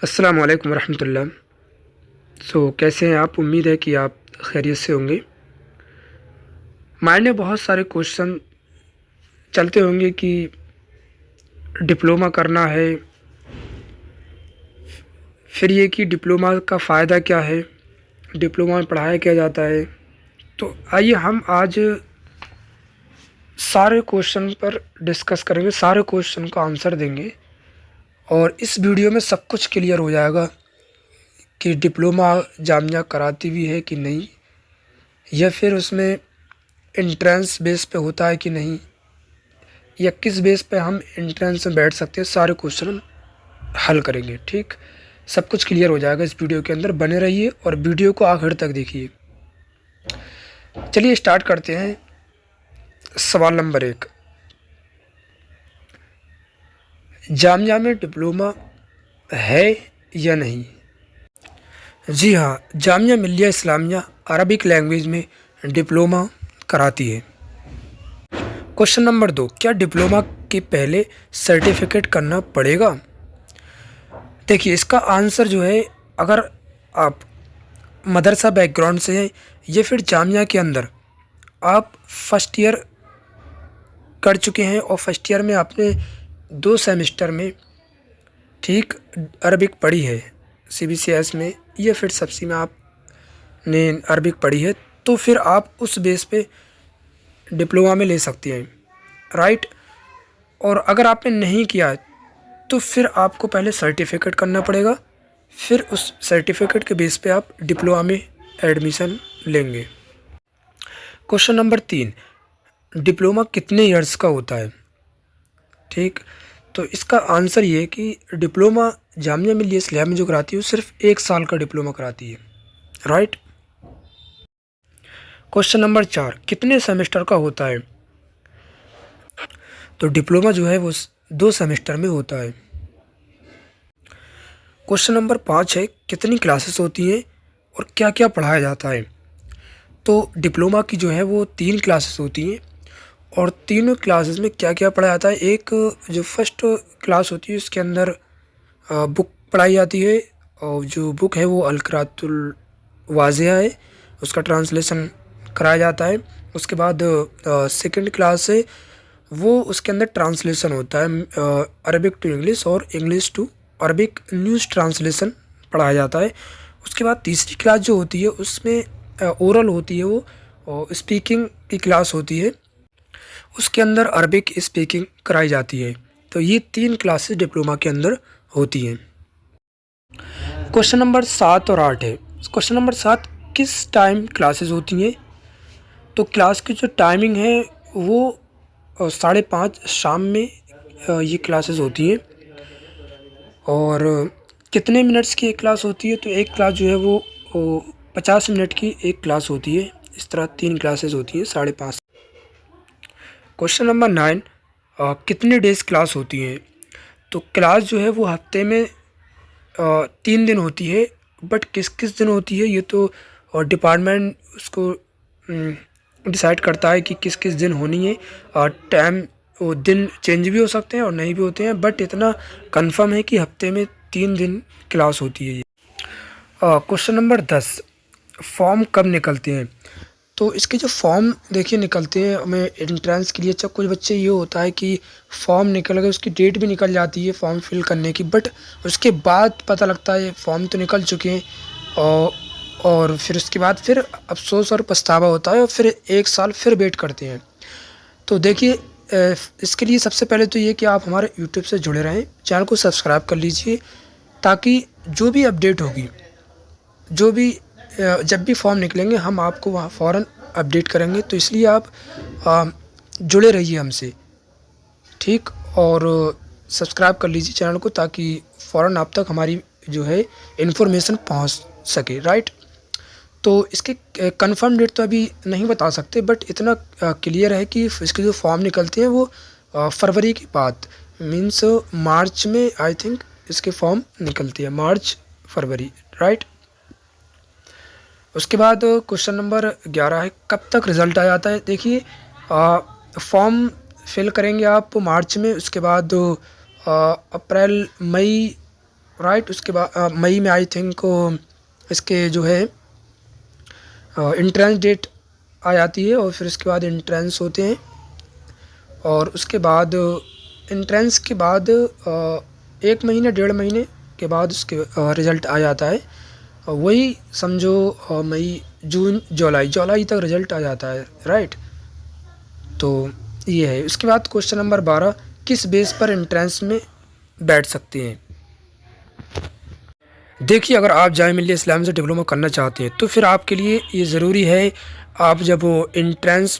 अस्सलामु अलैकुम वरहमतुल्लाह। कैसे हैं आप? उम्मीद है कि आप खैरियत से होंगे। माइंड में बहुत सारे क्वेश्चन चलते होंगे कि डिप्लोमा करना है, फिर ये कि डिप्लोमा का फ़ायदा क्या है, डिप्लोमा में पढ़ाया क्या जाता है। तो आइए हम आज सारे क्वेश्चन पर डिस्कस करेंगे, सारे क्वेश्चन का आंसर देंगे और इस वीडियो में सब कुछ क्लियर हो जाएगा कि डिप्लोमा जामिया कराती भी है कि नहीं, या फिर उसमें एंट्रेंस बेस पे होता है कि नहीं, या किस बेस पे हम एंट्रेंस में बैठ सकते हैं। सारे क्वेश्चन हल करेंगे। ठीक, सब कुछ क्लियर हो जाएगा इस वीडियो के अंदर। बने रहिए और वीडियो को आखिर तक देखिए। चलिए स्टार्ट करते हैं। सवाल नंबर 1, जामिया में डिप्लोमा है या नहीं? जी हाँ, जामिया मिल्लिया इस्लामिया अरबिक लैंग्वेज में डिप्लोमा कराती है। क्वेश्चन नंबर 2, क्या डिप्लोमा के पहले सर्टिफिकेट करना पड़ेगा? देखिए, इसका आंसर जो है, अगर आप मदरसा बैकग्राउंड से हैं या फिर जामिया के अंदर आप फर्स्ट ईयर कर चुके हैं और फर्स्ट ईयर में आपने 2 सेमेस्टर में ठीक अरबिक पढ़ी है, CBCS में या फिर सबसी में आपने अरबिक पढ़ी है, तो फिर आप उस बेस पे डिप्लोमा में ले सकते हैं, राइट। और अगर आपने नहीं किया तो फिर आपको पहले सर्टिफिकेट करना पड़ेगा, फिर उस सर्टिफिकेट के बेस पे आप डिप्लोमा में एडमिशन लेंगे। क्वेश्चन नंबर 3, डिप्लोमा कितने इयर्स का होता है? ठीक, तो इसका आंसर ये है कि डिप्लोमा जामिया मिल्लिया इस्लामिया में जो कराती है वो सिर्फ 1 साल का डिप्लोमा कराती है, राइट। क्वेश्चन नंबर 4, कितने सेमेस्टर का होता है? तो डिप्लोमा जो है वो 2 सेमेस्टर में होता है। क्वेश्चन नंबर 5 है, कितनी क्लासेस होती हैं और क्या क्या पढ़ाया जाता है? तो डिप्लोमा की जो है वो 3 क्लासेस होती हैं और तीनों क्लासेस में क्या क्या पढ़ाया जाता है। एक जो फर्स्ट क्लास होती है उसके अंदर बुक पढ़ाई जाती है, और जो बुक है वो अल-क़िराअतुल वाज़िहा है, उसका ट्रांसलेशन कराया जाता है। उसके बाद सेकंड क्लास है, वो उसके अंदर ट्रांसलेशन होता है, अरबिक टू इंग्लिश और English to Arabic news translation पढ़ाया जाता है। उसके बाद तीसरी क्लास जो होती है उसमें ओरल होती है, वो स्पीकिंग की क्लास होती है, उसके अंदर अरबिक स्पीकिंग कराई जाती है। तो ये 3 क्लासेस डिप्लोमा के अंदर होती हैं। क्वेश्चन नंबर 7 और 8 है। क्वेश्चन नंबर 7, किस टाइम क्लासेस होती हैं? तो क्लास की जो टाइमिंग है वो 5:30 शाम में ये क्लासेस होती हैं। और कितने मिनट्स की एक क्लास होती है? तो एक क्लास जो है वो 50 मिनट की एक क्लास होती है। इस तरह 3 क्लासेस होती हैं 5:30। क्वेश्चन नंबर 9, कितने डेज़ क्लास होती हैं? तो क्लास जो है वो हफ्ते में 3 दिन होती है, बट किस किस दिन होती है ये तो डिपार्टमेंट उसको डिसाइड करता है कि किस किस दिन होनी है। और टाइम वो दिन चेंज भी हो सकते हैं और नहीं भी होते हैं, बट इतना कंफर्म है कि हफ्ते में 3 दिन क्लास होती है ये। क्वेश्चन नंबर 10, फॉर्म कब निकलते हैं? तो इसके जो फॉर्म देखिए निकलते हैं हमें एंट्रेंस के लिए। अच्छा, कुछ बच्चे ये होता है कि फॉर्म निकल गए, उसकी डेट भी निकल जाती है फॉर्म फिल करने की, बट उसके बाद पता लगता है फॉर्म तो निकल चुके हैं, और फिर उसके बाद फिर अफसोस और पछतावा होता है और फिर 1 साल फिर वेट करते हैं। तो देखिए, इसके लिए सबसे पहले तो ये कि आप हमारे यूट्यूब से जुड़े रहें, चैनल को सब्सक्राइब कर लीजिए, ताकि जो भी अपडेट होगी, जो भी जब भी फॉर्म निकलेंगे हम आपको वहाँ फ़ौरन अपडेट करेंगे। तो इसलिए आप जुड़े रहिए हमसे, ठीक। और सब्सक्राइब कर लीजिए चैनल को, ताकि फ़ौरन आप तक हमारी जो है इन्फॉर्मेशन पहुँच सके, राइट। तो इसके कंफर्म डेट तो अभी नहीं बता सकते, बट इतना क्लियर है कि इसके जो फॉर्म निकलते हैं वो फरवरी के बाद, मीन्स मार्च में आई थिंक इसके फॉर्म निकलते हैं, मार्च फरवरी, राइट। उसके बाद क्वेश्चन नंबर 11 है, कब तक रिज़ल्ट आ जाता है? देखिए, फॉर्म फिल करेंगे आप मार्च में, उसके बाद अप्रैल मई राइट। उसके बाद मई में आई थिंक इसके जो है इंट्रेंस डेट आ जाती है, और फिर उसके बाद इंट्रेंस होते हैं, और उसके बाद इंट्रेंस के बाद 1 महीने 1.5 महीने के बाद उसके रिज़ल्ट आ जाता है। वही समझो मई जून जुलाई तक रिज़ल्ट आ जाता है, राइट। तो ये है। उसके बाद क्वेश्चन नंबर 12, किस बेस पर एंट्रेंस में बैठ सकते हैं। देखिए, अगर आप जामिया मिल्लिया इस्लामिया से डिप्लोमा करना चाहते हैं तो फिर आपके लिए ये ज़रूरी है, आप जब एंट्रेंस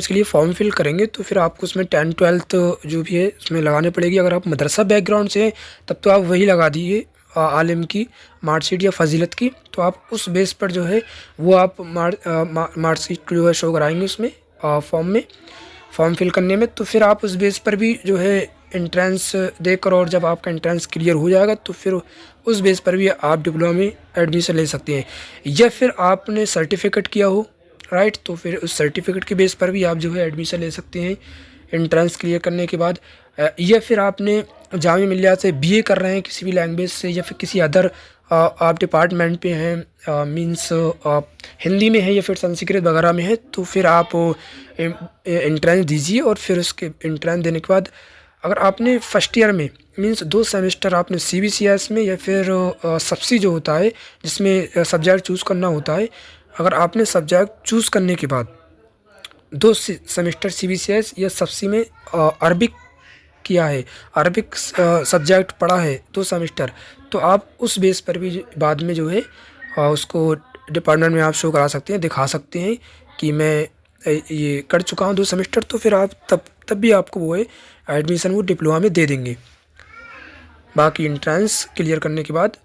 के लिए फॉर्म फिल करेंगे तो फिर आपको उसमें 10th 12th जो भी है उसमें लगानी पड़ेगी। अगर आप मदरसा बैकग्राउंड से हैं तब तो आप वही लगा दीजिए, आलिम की मार्कशीट या फजीलत की। तो आप उस बेस पर जो है वो आप मार्कशीट जो है शो कराएंगे उसमें फॉर्म फिल करने में। तो फिर आप उस बेस पर भी जो है एंट्रेंस देकर, और जब आपका एंट्रेंस क्लियर हो जाएगा तो फिर उस बेस पर भी आप डिप्लोमा में एडमिशन ले सकते हैं। या फिर आपने सर्टिफिकेट किया हो, राइट, तो फिर उस सर्टिफिकेट के बेस पर भी आप जो है एडमिशन ले सकते हैं एंट्रेंस क्लियर करने के बाद। या फिर आपने जामिया मिल्लिया से बीए कर रहे हैं किसी भी लैंग्वेज से, या फिर किसी अदर आप डिपार्टमेंट पे हैं, मींस हिंदी में है या फिर संस्कृत वगैरह में है, तो फिर आप एंट्रेंस दीजिए। और फिर उसके एंट्रेंस देने के बाद अगर आपने फर्स्ट ईयर में मींस 2 सेमेस्टर आपने CBCS में या फिर सब्सी जो होता है जिसमें सब्जेक्ट चूज़ करना होता है, अगर आपने सब्जेक्ट चूज़ करने के बाद 2 सेमेस्टर CBCS या सब्सी में अरबिक किया है, अरबिक सब्जेक्ट पढ़ा है 2 सेमेस्टर, तो आप उस बेस पर भी बाद में जो है उसको डिपार्टमेंट में आप शो करा सकते हैं, दिखा सकते हैं कि मैं ये कर चुका हूँ 2 सेमेस्टर। तो फिर आप तब भी आपको वो है एडमिशन वो डिप्लोमा में दे देंगे। बाकी एंट्रेंस क्लियर करने के बाद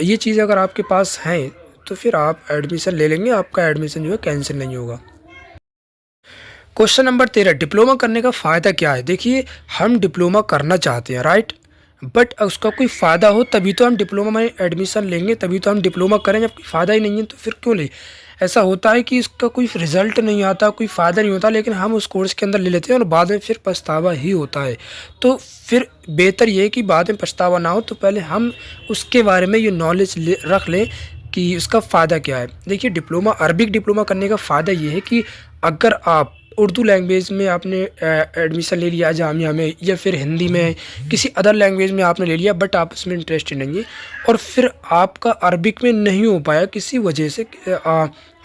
ये चीज़ अगर आपके पास हैं तो फिर आप एडमिशन ले लेंगे, आपका एडमिशन जो है कैंसिल नहीं होगा। क्वेश्चन नंबर 13, डिप्लोमा करने का फ़ायदा क्या है। देखिए, हम डिप्लोमा करना चाहते हैं, राइट, बट उसका कोई फ़ायदा हो तभी तो हम डिप्लोमा में एडमिशन लेंगे, तभी तो हम डिप्लोमा करें। जब कोई फ़ायदा ही नहीं है तो फिर क्यों लें। ऐसा होता है कि इसका कोई रिज़ल्ट नहीं आता, कोई फ़ायदा नहीं होता, लेकिन हम उस कोर्स के अंदर ले लेते हैं और बाद में फिर पछतावा ही होता है। तो फिर बेहतर ये है कि बाद में पछतावा ना हो, तो पहले हम उसके बारे में ये नॉलेज रख लें कि उसका फ़ायदा क्या है। देखिए, अरबिक डिप्लोमा करने का फ़ायदा ये है कि अगर आप उर्दू लैंग्वेज में आपने एडमिशन ले लिया जामिया में, या फिर हिंदी में किसी अदर लैंग्वेज में आपने ले लिया बट आप उसमें इंटरेस्टेड नहीं है, और फिर आपका अरबिक में नहीं हो पाया किसी वजह से,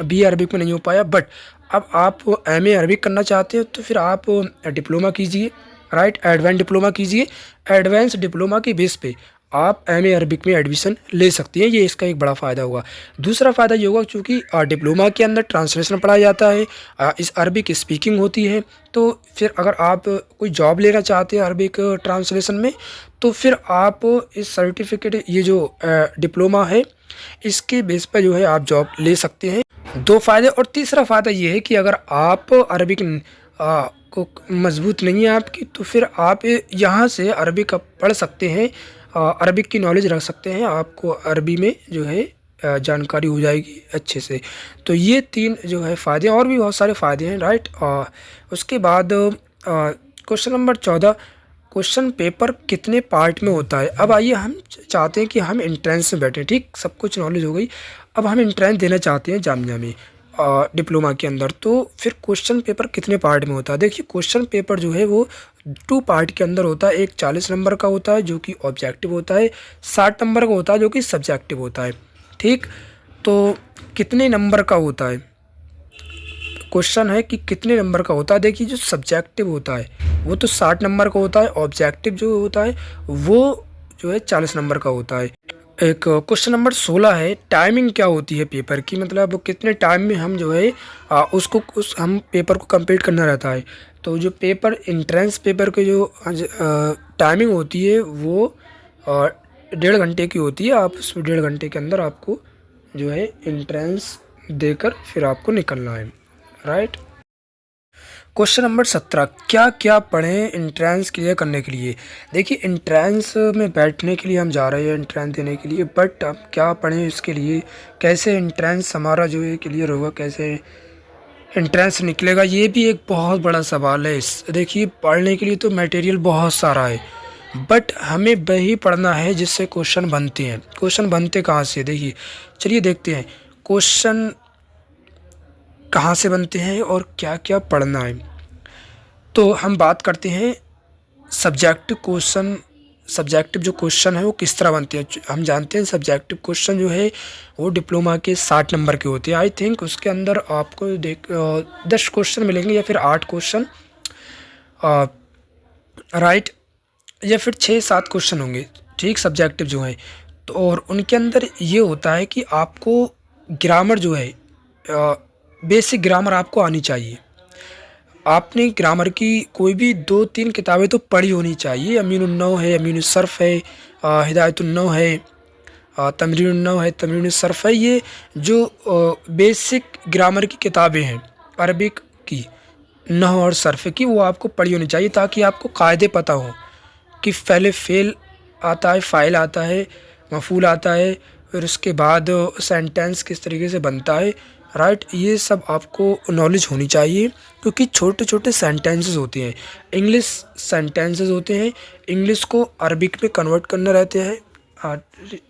BA अरबिक में नहीं हो पाया, बट अब आप MA अरबिक करना चाहते हो तो फिर आप डिप्लोमा कीजिए, राइट, एडवांस डिप्लोमा कीजिए। एडवांस डिप्लोमा के बेस पे आप MA अरबिक में एडमिशन ले सकते हैं, ये इसका एक बड़ा फ़ायदा होगा। दूसरा फ़ायदा ये होगा क्योंकि डिप्लोमा के अंदर ट्रांसलेशन पढ़ाया जाता है, इस अरबिक स्पीकिंग होती है, तो फिर अगर आप कोई जॉब लेना चाहते हैं अरबिक ट्रांसलेशन में, तो फिर आप इस सर्टिफिकेट ये जो डिप्लोमा है इसके बेस पर जो है आप जॉब ले सकते हैं। 2 फ़ायदे। और तीसरा फ़ायदा ये है कि अगर आप अरबिक को मजबूत नहीं है आपकी, तो फिर आप यहाँ से अरबिक पढ़ सकते हैं, अरबिक की नॉलेज रख सकते हैं, आपको अरबी में जो है जानकारी हो जाएगी अच्छे से। तो ये 3 जो है फ़ायदे, और भी बहुत सारे फ़ायदे हैं, राइट। उसके बाद क्वेश्चन नंबर 14, क्वेश्चन पेपर कितने पार्ट में होता है। अब आइए, हम चाहते हैं कि हम एंट्रेंस में बैठें, ठीक, सब कुछ नॉलेज हो गई, अब हम एंट्रेंस देना चाहते हैं जामिया में डिप्लोमा के अंदर, तो फिर क्वेश्चन पेपर कितने पार्ट में होता है। देखिए, क्वेश्चन पेपर जो है वो 2 पार्ट के अंदर होता है। एक 40 नंबर का होता है जो कि ऑब्जेक्टिव होता है, 60 नंबर का होता है जो कि सब्जेक्टिव होता है, ठीक। तो कितने नंबर का होता है, क्वेश्चन है कि कितने नंबर का होता है। देखिए, जो सब्जेक्टिव होता है वो तो 60 नंबर का होता है, ऑब्जेक्टिव जो होता है वो जो है 40 नंबर का होता है। एक क्वेश्चन नंबर 16 है, टाइमिंग क्या होती है पेपर की, मतलब कितने टाइम में हम जो है हम पेपर को कंप्लीट करना रहता है। तो जो पेपर एंट्रेंस पेपर के जो टाइमिंग होती है वो 1.5 घंटे की होती है। आप उस 1.5 घंटे के अंदर आपको जो है एंट्रेंस देकर फिर आपको निकलना है, राइट। क्वेश्चन नंबर 17, क्या क्या पढ़ें एंट्रेंस क्लियर करने के लिए। देखिए, एंट्रेंस में बैठने के लिए हम जा रहे हैं एंट्रेंस देने के लिए, बट अब क्या पढ़ें इसके लिए, कैसे एंट्रेंस हमारा जो है क्लियर होगा, कैसे एंट्रेंस निकलेगा, ये भी एक बहुत बड़ा सवाल है। देखिए, पढ़ने के लिए तो मटेरियल बहुत सारा है, बट हमें वही पढ़ना है जिससे क्वेश्चन बनते हैं। क्वेश्चन बनते कहाँ से, देखिए चलिए देखते हैं क्वेश्चन कहाँ से बनते हैं और क्या क्या पढ़ना है। तो हम बात करते हैं सब्जेक्टिव क्वेश्चन। सब्जेक्टिव जो क्वेश्चन है वो किस तरह बनते हैं। हम जानते हैं सब्जेक्टिव क्वेश्चन जो है वो डिप्लोमा के 60 नंबर के होते हैं। आई थिंक उसके अंदर आपको 10 क्वेश्चन मिलेंगे या फिर 8 क्वेश्चन, राइट, या फिर 6-7 क्वेश्चन होंगे, ठीक, सब्जेक्टिव जो है। तो और उनके अंदर ये होता है कि आपको ग्रामर जो है, बेसिक ग्रामर आपको आनी चाहिए। आपने ग्रामर की कोई भी 2-3 किताबें तो पढ़ी होनी चाहिए। अमीनुन्नव है, अमीनुस्सर्फ है, हिदायतुन्नव है, तमरीनुन्नव है, तमरीनुस्सर्फ है। ये जो बेसिक ग्रामर की किताबें हैं अरबिक की, नहव और सर्फ की, वो आपको पढ़ी होनी चाहिए ताकि आपको कायदे पता हो कि पहले फ़ेल आता है, फ़ाइल आता है, मफ़ूल आता है, फिर उसके बाद सेंटेंस किस तरीके से बनता है, राइट। ये सब आपको नॉलेज होनी चाहिए क्योंकि छोटे छोटे सेंटेंसेस होते हैं, इंग्लिश सेंटेंसेस होते हैं, इंग्लिश को अरबिक में कन्वर्ट करना रहते हैं,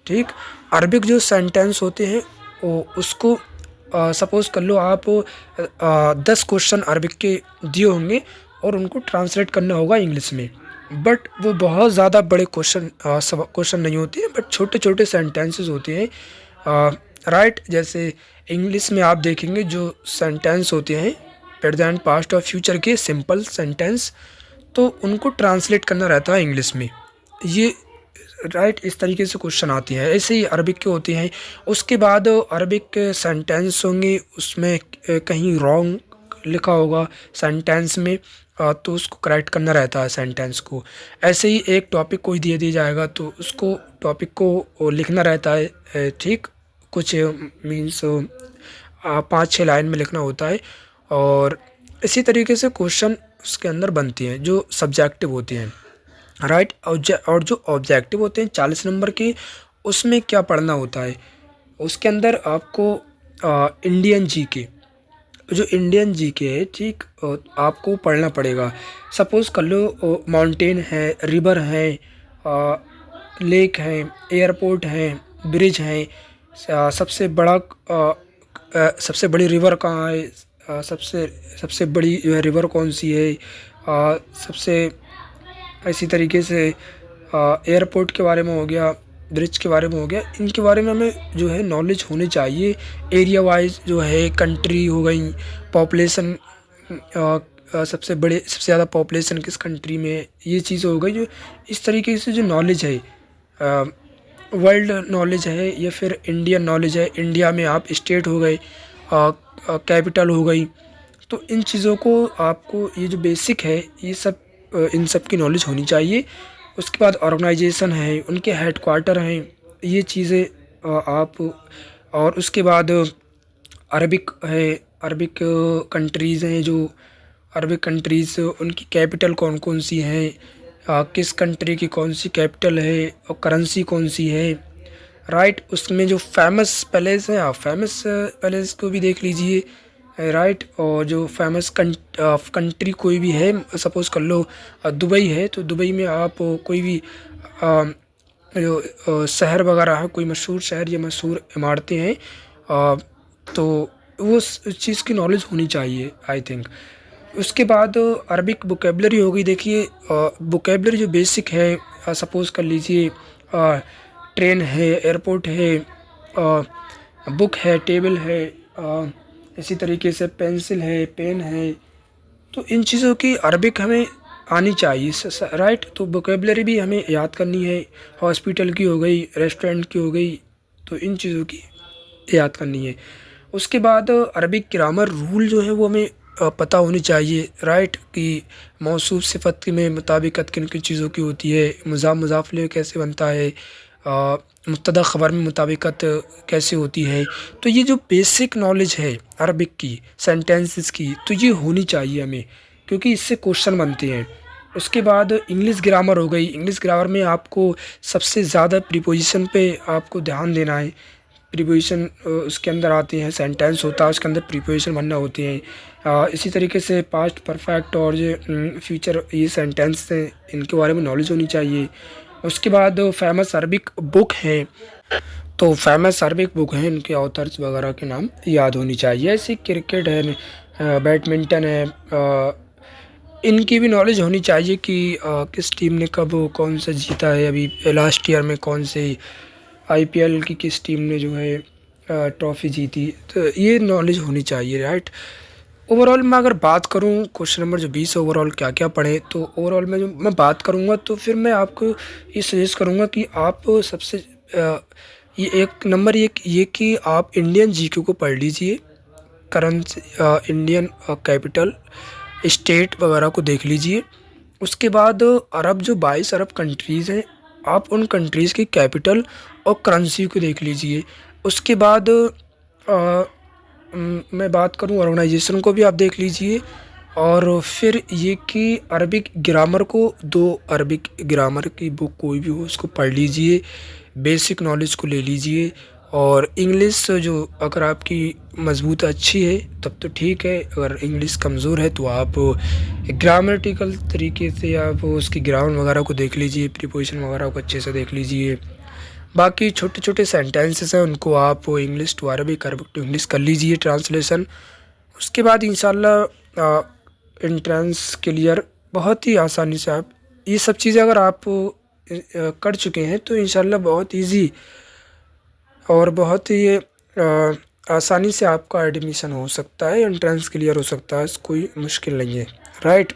ठीक। अरबिक जो सेंटेंस होते हैं वो उसको सपोज़ कर लो आप 10 क्वेश्चन अरबिक के दिए होंगे और उनको ट्रांसलेट करना होगा इंग्लिश में। बट वो बहुत ज़्यादा बड़े क्वेश्चन नहीं होते हैं, बट छोटे छोटे सेंटेंसेस होते हैं, राइट। जैसे इंग्लिश में आप देखेंगे जो सेंटेंस होते हैं प्रेजेंट, पास्ट और फ्यूचर के सिंपल सेंटेंस, तो उनको ट्रांसलेट करना रहता है इंग्लिश में, ये राइट। इस तरीके से क्वेश्चन आते हैं, ऐसे ही अरबिक के होते हैं। उसके बाद अरबिक के सेंटेंस होंगे, उसमें कहीं रॉन्ग लिखा होगा सेंटेंस में, तो उसको करेक्ट करना रहता है सेंटेंस को। ऐसे ही एक टॉपिक कोई दे दिया जाएगा तो उसको टॉपिक को लिखना रहता है, ठीक, कुछ मीन्स 5-6 लाइन में लिखना होता है। और इसी तरीके से क्वेश्चन उसके अंदर बनते हैं जो सब्जेक्टिव होते हैं, राइट। और जो ऑब्जेक्टिव होते हैं 40 नंबर के, उसमें क्या पढ़ना होता है, उसके अंदर आपको इंडियन जीके, जो इंडियन जीके है, ठीक, आपको पढ़ना पड़ेगा। सपोज़ कर लो माउंटेन है, रिवर है, लेक है, एयरपोर्ट है, ब्रिज है, सबसे बड़ी रिवर कहाँ है, सबसे बड़ी जो है रिवर कौन सी है, सबसे इसी तरीके से एयरपोर्ट के बारे में हो गया, ब्रिज के बारे में हो गया, इनके बारे में हमें जो है नॉलेज होनी चाहिए। एरिया वाइज जो है कंट्री हो गई, पॉपुलेशन, सबसे ज़्यादा पॉपुलेशन किस कंट्री में है, ये चीज़ हो गई। जो इस तरीके से जो नॉलेज है, वर्ल्ड नॉलेज है या फिर इंडियन नॉलेज है, इंडिया में आप स्टेट हो गए, कैपिटल हो गई, तो इन चीज़ों को आपको, ये जो बेसिक है ये सब, इन सब की नॉलेज होनी चाहिए। उसके बाद ऑर्गेनाइजेशन है, उनके हेडक्वार्टर हैं, ये चीज़ें आप, और उसके बाद अरबिक है, अरबिक कंट्रीज़ हैं, जो अरबिक कंट्रीज़ उनकी कैपिटल कौन कौन सी हैं, किस कंट्री की कौन सी कैपिटल है और करेंसी कौन सी है, राइट। उसमें जो फेमस पैलेस हैं, आप फेमस पैलेस को भी देख लीजिए, राइट। और जो फेमस कंट्री कोई भी है, सपोज़ कर लो दुबई है, तो दुबई में आप कोई भी जो शहर वगैरह है, कोई मशहूर शहर या मशहूर इमारतें हैं, तो वो उस चीज़ की नॉलेज होनी चाहिए, आई थिंक। उसके बाद अरबिक वोकेबलरी हो गई। देखिए वोकेबलरी जो बेसिक है, सपोज़ कर लीजिए ट्रेन है, एयरपोर्ट है, बुक है, टेबल है, इसी तरीके से पेंसिल है, पेन है, तो इन चीज़ों की अरबिक हमें आनी चाहिए, राइट। तो वोकेबलरी भी हमें याद करनी है। हॉस्पिटल की हो गई, रेस्टोरेंट की हो गई, तो इन चीज़ों की याद करनी है। उसके बाद अरबिक ग्रामर रूल जो है वो हमें पता होनी चाहिए, राइट, कि मौसूफ सिफ़त में मुताबिकत किन किन चीज़ों की होती है, मुज़ाफ़ कैसे बनता है, मुब्तदा ख़बर में मुताबिकत कैसे होती है। तो ये जो बेसिक नॉलेज है अरबिक की, सेंटेंसेस की, तो ये होनी चाहिए हमें, क्योंकि इससे क्वेश्चन बनते हैं। उसके बाद इंग्लिश ग्रामर हो गई। इंग्लिश ग्रामर में आपको सबसे ज़्यादा प्रीपोजिशन पे आपको ध्यान देना है, प्रीपोजिशन उसके अंदर आती हैं, सेंटेंस होता है उसके अंदर प्रीपोजिशन बनना होती हैं। इसी तरीके से पास्ट परफेक्ट और जो फ्यूचर ये सेंटेंस हैं इनके बारे में नॉलेज होनी चाहिए। उसके बाद फेमस अरबिक बुक हैं, तो फेमस अरबिक बुक हैं इनके ऑथर्स वगैरह के नाम याद होनी चाहिए। ऐसी क्रिकेट है, बैडमिंटन है, इनकी भी नॉलेज होनी चाहिए कि किस टीम ने कब कौन सा जीता है। अभी लास्ट ईयर में कौन से आईपीएल की किस टीम ने जो है ट्रॉफ़ी जीती, तो ये नॉलेज होनी चाहिए, राइट। ओवरऑल मैं अगर बात करूँ क्वेश्चन नंबर जो 20 ओवरऑल क्या क्या पढ़ें, तो ओवरऑल में जो मैं बात करूँगा तो फिर मैं आपको ये सजेस्ट करूँगा कि आप सबसे ये एक नंबर ये कि आप इंडियन जीके को पढ़ लीजिए, करंट इंडियन कैपिटल स्टेट वगैरह को देख लीजिए। उसके बाद अरब जो 22 अरब कंट्रीज़ हैं, आप उन कंट्रीज़ की कैपिटल और करेंसी को देख लीजिए। उसके बाद मैं बात करूं ऑर्गेनाइजेशन को भी आप देख लीजिए। और फिर ये कि अरबिक ग्रामर को, 2 अरबिक ग्रामर की बुक कोई भी हो उसको पढ़ लीजिए, बेसिक नॉलेज को ले लीजिए। और इंग्लिश जो अगर आपकी मजबूत अच्छी है तब तो ठीक है, अगर इंग्लिश कमज़ोर है तो आप ग्रामेटिकल तरीके से आप उसकी ग्रामर वगैरह को देख लीजिए, प्रीपोजिशन वगैरह को अच्छे से देख लीजिए। बाकी छोटे छोटे सेंटेंसेस हैं उनको आप English to Arabic, Arabic to English कर लीजिए ट्रांसलेशन। उसके बाद इंशाल्लाह एंट्रेंस क्लियर बहुत ही आसानी से आप ये सब चीज़ें अगर आप कर चुके हैं तो इंशाल्लाह बहुत इजी और बहुत ही आसानी से आपका एडमिशन हो सकता है, एंट्रेंस क्लियर हो सकता है, कोई मुश्किल नहीं है, राइट।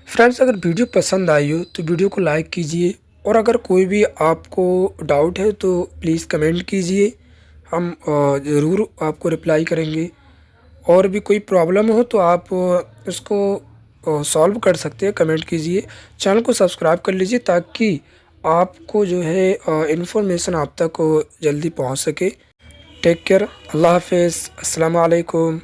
फ्रेंड्स, अगर वीडियो पसंद आई हो तो वीडियो को लाइक कीजिए, और अगर कोई भी आपको डाउट है तो प्लीज़ कमेंट कीजिए, हम ज़रूर आपको रिप्लाई करेंगे। और भी कोई प्रॉब्लम हो तो आप उसको सॉल्व कर सकते हैं, कमेंट कीजिए। चैनल को सब्सक्राइब कर लीजिए ताकि आपको जो है इन्फॉर्मेशन आप तक जल्दी पहुंच सके। टेक केयर, अल्लाह हाफिज़, अस्सलाम वालेकुम।